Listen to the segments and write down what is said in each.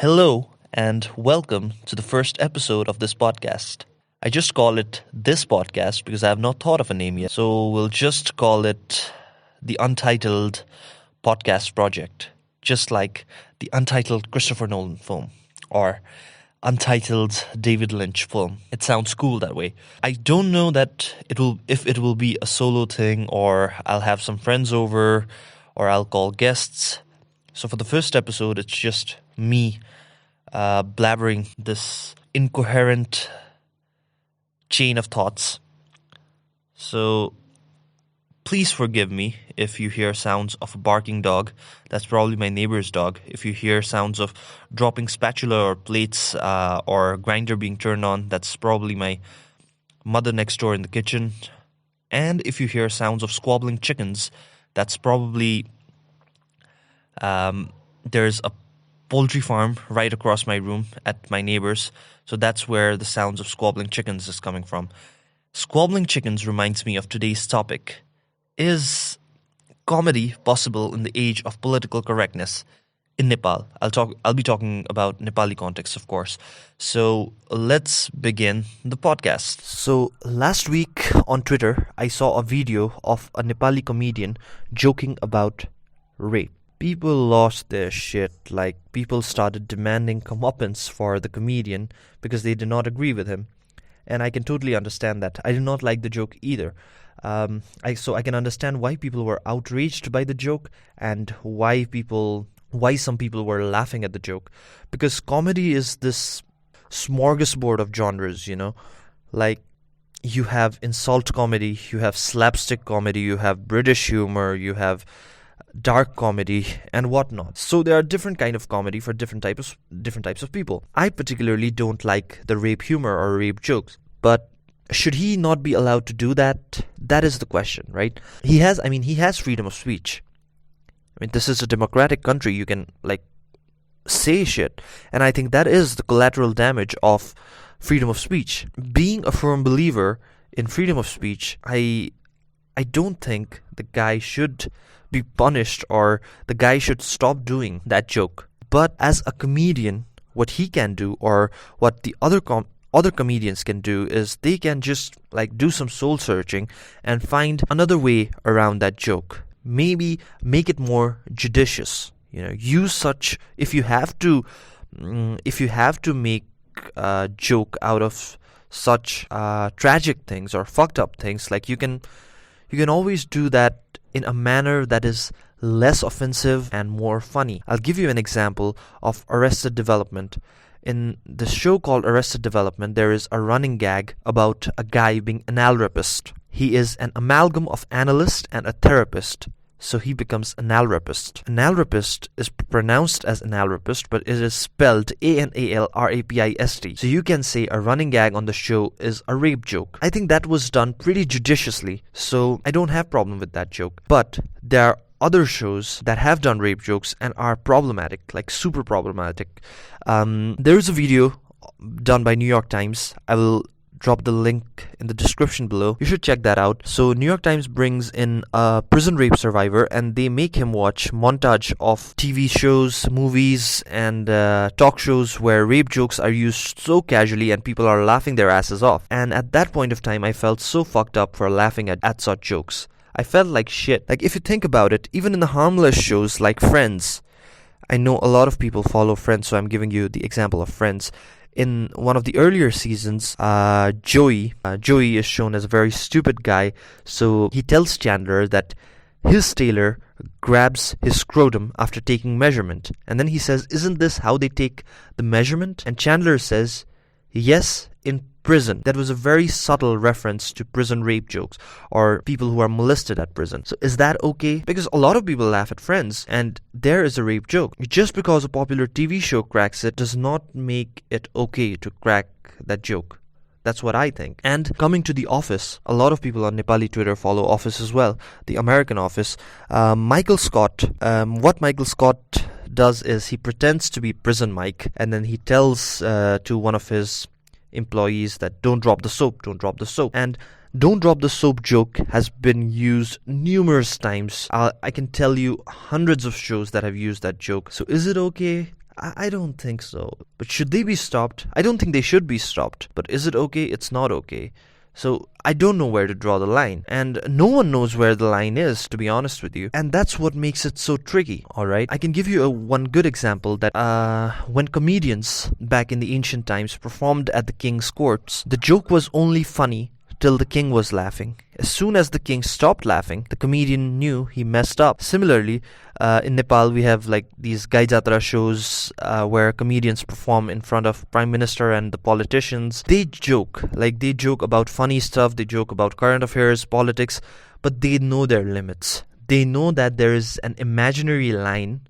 Hello, and welcome to the first episode of this podcast. I just call it this podcast because I have not thought of a name yet. So we'll just call it the Untitled Podcast Project, just like the Untitled Christopher Nolan film or Untitled David Lynch film. It sounds cool that way. I don't know that if it will be a solo thing or I'll have some friends over or I'll call guests. So for the first episode, it's just me blabbering this incoherent chain of thoughts. So please forgive me if you hear sounds of a barking dog. That's probably my neighbor's dog. If you hear sounds of dropping spatula or plates or grinder being turned on, that's probably my mother next door in the kitchen. And if you hear sounds of squabbling chickens, that's probably there's a poultry farm right across my room at my neighbor's. So that's where the sounds of squabbling chickens is coming from. Squabbling chickens reminds me of today's topic. Is comedy possible in the age of political correctness in Nepal? I'll be talking about Nepali context, of course. So let's begin the podcast. So last week on Twitter, I saw a video of a Nepali comedian joking about rape. People lost their shit. Like, people started demanding comeuppance for the comedian because they did not agree with him. And I can totally understand that. I did not like the joke either. So I can understand why people were outraged by the joke and why some people were laughing at the joke. Because comedy is this smorgasbord of genres, you know? Like, you have insult comedy, you have slapstick comedy, you have British humor, you have dark comedy and whatnot. So there are different kind of comedy for different types of people. I particularly don't like the rape humor or rape jokes, but should he not be allowed to do that? That is the question, right? He has freedom of speech. I mean, this is a democratic country. You can say shit, and I think that is the collateral damage of freedom of speech. Being a firm believer in freedom of speech, I don't think the guy should be punished or the guy should stop doing that joke. But as a comedian, what he can do or what the other comedians can do is they can just do some soul searching and find another way around that joke. Maybe make it more judicious. Use such if you have to make a joke out of such tragic things or fucked up things. Like you can always do that in a manner that is less offensive and more funny. I'll give you an example of Arrested Development. In the show called Arrested Development, there is a running gag about a guy being an anal rapist. He is an amalgam of analyst and a therapist, so he becomes anal rapist. Anal rapist is pronounced as anal rapist, but it is spelled ANALRAPIST. So you can say a running gag on the show is a rape joke. I think that was done pretty judiciously, so I don't have problem with that joke. But there are other shows that have done rape jokes and are problematic, like super problematic. There is a video done by New York Times. I will drop the link in the description below. You should check that out. So New York Times brings in a prison rape survivor and they make him watch montage of TV shows, movies and talk shows where rape jokes are used so casually and people are laughing their asses off. And at that point of time I felt so fucked up for laughing at such jokes. I felt like shit. Like, if you think about it, even in the harmless shows like Friends, I know a lot of people follow Friends, so I'm giving you the example of Friends. In one of the earlier seasons, Joey is shown as a very stupid guy, so he tells Chandler that his tailor grabs his scrotum after taking measurement. And then he says, "Isn't this how they take the measurement?" And Chandler says, "Yes, in prison." That was a very subtle reference to prison rape jokes or people who are molested at prison. So is that okay? Because a lot of people laugh at Friends and there is a rape joke. Just because a popular TV show cracks it does not make it okay to crack that joke. That's what I think. And coming to The Office, a lot of people on Nepali Twitter follow Office as well, the American Office. Michael Scott, what Michael Scott does is he pretends to be Prison Mike and then he tells to one of his employees that don't drop the soap. And don't drop the soap joke has been used numerous times. I can tell you hundreds of shows that have used that joke. So is it okay? I don't think so. But should they be stopped? I don't think they should be stopped. But is it okay? It's not okay. So I don't know where to draw the line. And no one knows where the line is, to be honest with you. And that's what makes it so tricky, alright? I can give you one good example that when comedians back in the ancient times performed at the king's courts, the joke was only funny till the king was laughing. As soon as the king stopped laughing, the comedian knew he messed up. Similarly, in Nepal, we have like these Gai Jatra shows where comedians perform in front of prime minister and the politicians. They joke about funny stuff, they joke about current affairs, politics, but they know their limits. They know that there is an imaginary line,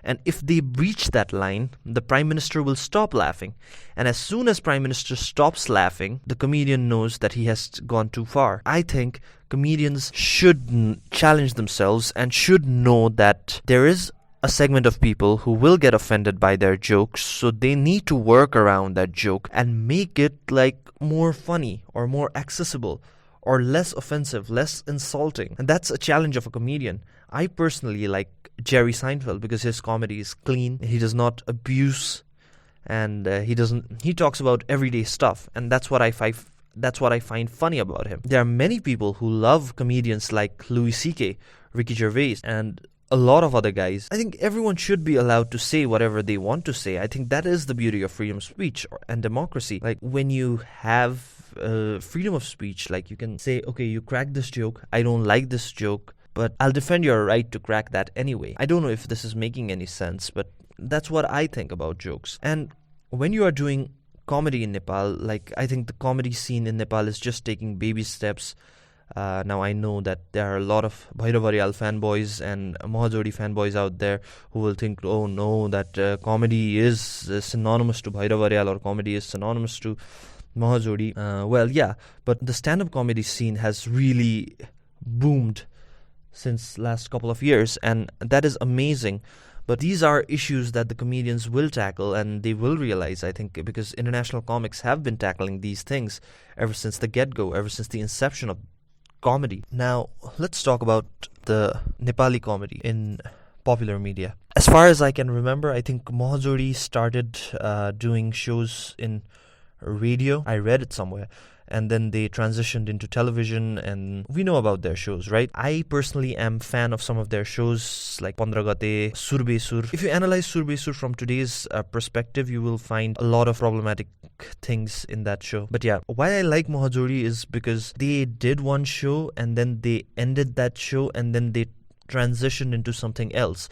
and if they breach that line, the prime minister will stop laughing. And as soon as prime minister stops laughing, the comedian knows that he has gone too far. I think comedians should challenge themselves and should know that there is a segment of people who will get offended by their jokes, so they need to work around that joke and make it like more funny or more accessible or less offensive, less insulting. And that's a challenge of a comedian. I personally like Jerry Seinfeld because his comedy is clean. He does not abuse, and he talks about everyday stuff, and that's what I find funny about him. There are many people who love comedians like Louis C.K., Ricky Gervais, and a lot of other guys. I think everyone should be allowed to say whatever they want to say. I think that is the beauty of freedom of speech and democracy. Like when you have freedom of speech, like you can say, okay, you cracked this joke, I don't like this joke, but I'll defend your right to crack that anyway. I don't know if this is making any sense, but that's what I think about jokes. And when you are doing comedy in Nepal, like I think the comedy scene in Nepal is just taking baby steps. Now I know that there are a lot of Bhairavariyal fanboys and Mahajodi fanboys out there who will think, oh no, that comedy is synonymous to Bhairavariyal or comedy is synonymous to Mahajodi. Well, yeah, but the stand-up comedy scene has really boomed since last couple of years, and that is amazing. But these are issues that the comedians will tackle, and they will realize, I think, because international comics have been tackling these things ever since the get-go, ever since the inception of comedy. Now, let's talk about the Nepali comedy in popular media. As far as I can remember, I think Mahajodi started doing shows in radio. I read it somewhere. And then they transitioned into television, and we know about their shows, right? I personally am fan of some of their shows like Pandragate, Surbesur. If you analyze Surbesur from today's perspective, you will find a lot of problematic things in that show. But yeah, why I like Mahajodi is because they did one show and then they ended that show and then they transitioned into something else,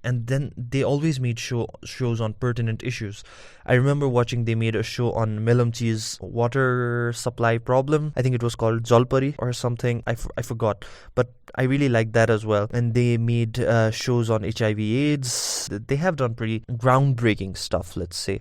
and then they always made shows on pertinent issues. I remember watching, they made a show on Melamchi's water supply problem. I think it was called Jalpari or something. I forgot. But I really liked that as well. And they made shows on HIV AIDS. They have done pretty groundbreaking stuff, let's say.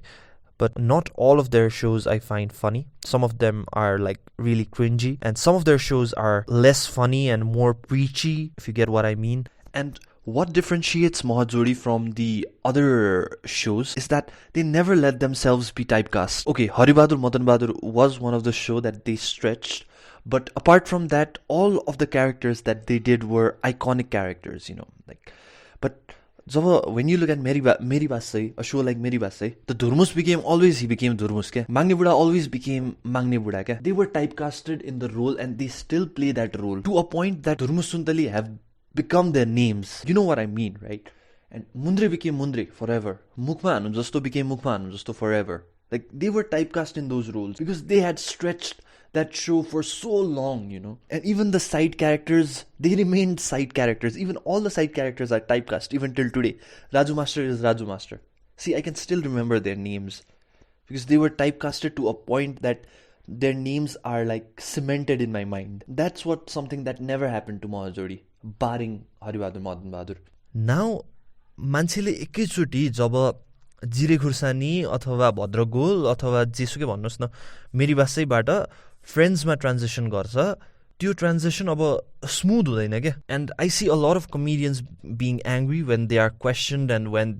But not all of their shows I find funny. Some of them are like really cringy. And some of their shows are less funny and more preachy, if you get what I mean. And what differentiates Mahajodi from the other shows is that they never let themselves be typecast. Okay, Haribahadur Madan Bahadur was one of the show that they stretched, but apart from that, all of the characters that they did were iconic characters, But when you look at Meri Basai, a show like Meri Basai, the Durmus he became Durmus. Mangne Buddha always became Mangne Buddha. They were typecasted in the role and they still play that role to a point that Durmus Suntali have become their names. You know what I mean, right? And Mundre became Mundre forever. Mukma Anu Jasto became Mukma Anu Jasto forever. Like, they were typecast in those roles because they had stretched that show for so long, And even the side characters, they remained side characters. Even all the side characters are typecast, even till today. Raju Master is Raju Master. See, I can still remember their names because they were typecasted to a point that their names are like cemented in my mind. That's something that never happened to Mahajodi, barring Haribahadur Madan Bahadur. Now, मान्छेले एकैचोटि जब जिरे खुर्सानी अथवा भद्रगोल अथवा जेसुकै भन्नुहोस् न मेरी बासैबाट फ्रेन्ड्समा ट्रान्जिसन गर्छ, त्यो ट्रान्जिसन अब स्मुथ हुँदैन क्या. And I see a lot of comedians being angry when they are questioned and when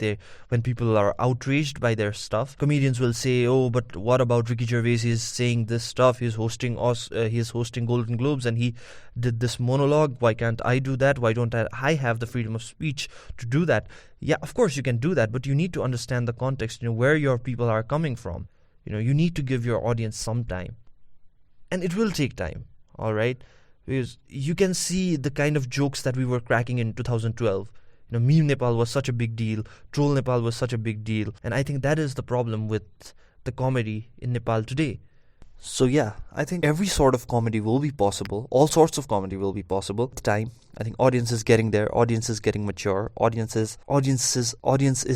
people are outraged by their stuff. Comedians will say, "Oh, but what about Ricky Gervais? He's saying this stuff. He's hosting Golden Globes and he did this monologue. Why can't I do that? Why don't I have the freedom of speech to do that?" Yeah, of course you can do that, but you need to understand the context, where your people are coming from. You need to give your audience some time. And it will take time, all right? Because you can see the kind of jokes that we were cracking in 2012. Meme Nepal was such a big deal. Troll Nepal was such a big deal. And I think that is the problem with the comedy in Nepal today. So yeah, I think every sort of comedy will be possible. All sorts of comedy will be possible with time. I think audience is getting there. Audience is getting mature. Audience is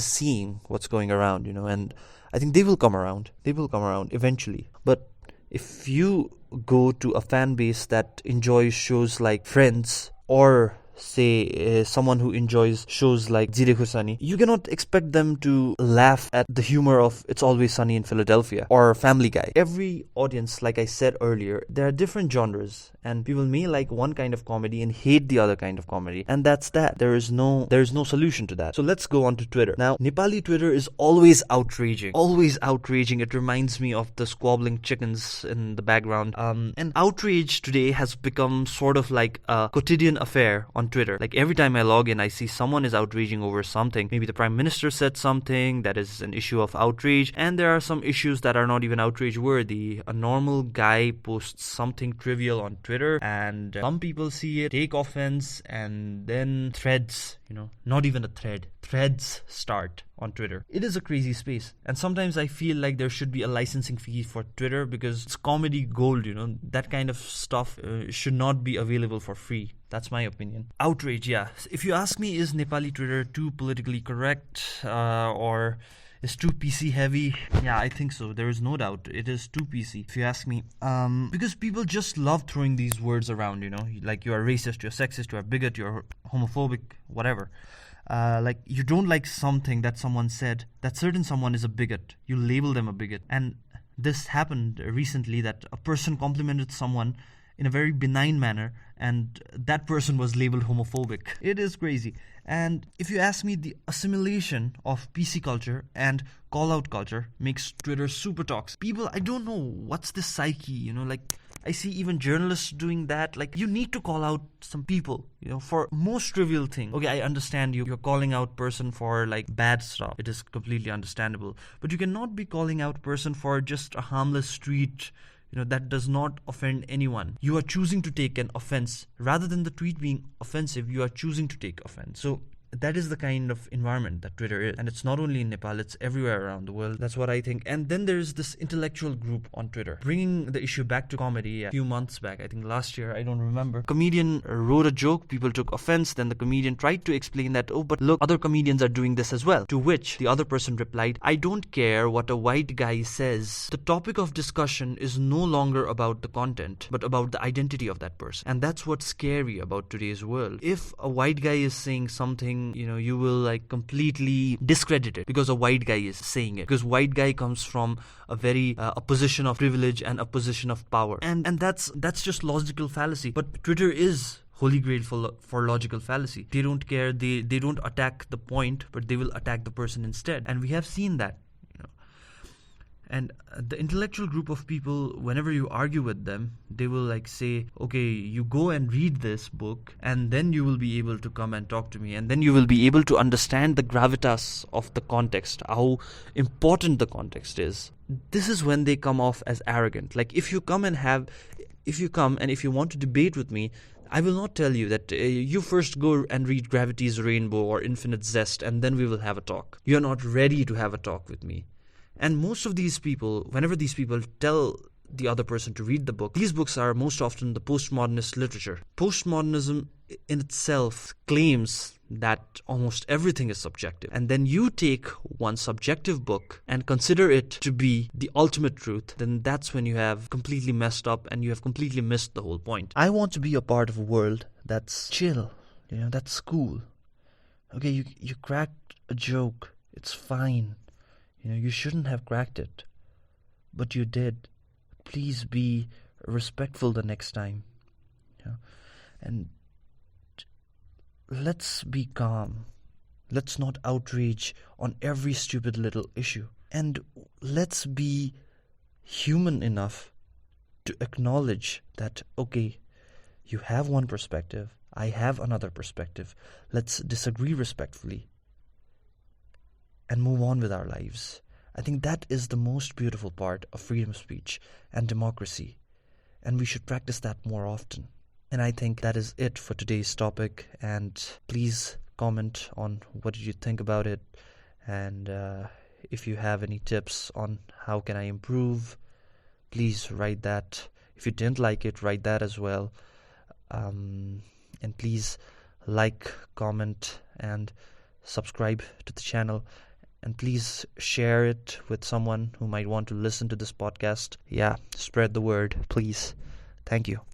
seeing what's going around, and I think they will come around. They will come around eventually. But if you go to a fan base that enjoys shows like Friends, or say someone who enjoys shows like Jire Khusani, you cannot expect them to laugh at the humor of It's Always Sunny in Philadelphia or Family Guy. Every audience, like I said earlier, there are different genres, and people may like one kind of comedy and hate the other kind of comedy, and that's that. There is no solution to that. So let's go on to Twitter. Now, Nepali Twitter is always outraging. Always outraging. It reminds me of the squabbling chickens in the background. And outrage today has become sort of like a quotidian affair on Twitter. Like every time I log in, I see someone is outraging over something. Maybe the Prime Minister said something that is an issue of outrage, and there are some issues that are not even outrage worthy. A normal guy posts something trivial on Twitter, and some people see it, take offense, and then threads, not even a thread, threads start on Twitter. It is a crazy space, and sometimes I feel like there should be a licensing fee for Twitter because it's comedy gold, that kind of stuff should not be available for free. That's my opinion. Outrage, yeah. If you ask me, is Nepali Twitter too politically correct or is too PC heavy? Yeah, I think so. There is no doubt. It is too PC, if you ask me. Because people just love throwing these words around, like you are racist, you're sexist, you're bigot, you're homophobic, whatever. Like you don't like something that someone said, that certain someone is a bigot. You label them a bigot. And this happened recently, that a person complimented someone in a very benign manner, and that person was labeled homophobic. It is crazy. And if you ask me, the assimilation of PC culture and call-out culture makes Twitter super toxic. People, I don't know what's the psyche, like I see even journalists doing that. Like, you need to call out some people, for most trivial thing. Okay, I understand you're calling out person for like bad stuff. It is completely understandable. But you cannot be calling out person for just a harmless tweet, that does not offend anyone. You are choosing to take an offense. Rather than the tweet being offensive, you are choosing to take offense. So that is the kind of environment that Twitter is. And it's not only in Nepal, it's everywhere around the world. That's what I think. And then there's this intellectual group on Twitter, bringing the issue back to comedy a few months back. I think last year, I don't remember. Comedian wrote a joke, people took offense, then the comedian tried to explain that, oh, but look, other comedians are doing this as well. To which the other person replied, I don't care what a white guy says. The topic of discussion is no longer about the content, but about the identity of that person. And that's what's scary about today's world. If a white guy is saying something, you will like completely discredit it because a white guy is saying it. Because white guy comes from a very a position of privilege and a position of power. And that's just logical fallacy. But Twitter is holy grail for logical fallacy. They don't care. They don't attack the point, but they will attack the person instead. And we have seen that. And the intellectual group of people, whenever you argue with them, they will like say, okay, you go and read this book, and then you will be able to come and talk to me, and then you will be able to understand the gravitas of the context, how important the context is. This is when they come off as arrogant. Like if you come and if you want to debate with me, I will not tell you that you first go and read Gravity's Rainbow or Infinite Zest, and then we will have a talk. You're not ready to have a talk with me. And most of these people, whenever these people tell the other person to read the book, these books are most often the postmodernist literature. Postmodernism in itself claims that almost everything is subjective. And then you take one subjective book and consider it to be the ultimate truth, then that's when you have completely messed up and you have completely missed the whole point. I want to be a part of a world that's chill, that's cool. Okay, you cracked a joke, it's fine. You shouldn't have cracked it, but you did. Please be respectful the next time. Yeah? And let's be calm. Let's not outrage on every stupid little issue. And let's be human enough to acknowledge that, okay, you have one perspective, I have another perspective. Let's disagree respectfully and move on with our lives. I think that is the most beautiful part of freedom of speech and democracy, and we should practice that more often. And I think that is it for today's topic, and please comment on what did you think about it, and if you have any tips on how can I improve, please write that. If you didn't like it, write that as well. And please like, comment, and subscribe to the channel. And please share it with someone who might want to listen to this podcast. Yeah, spread the word, please. Thank you.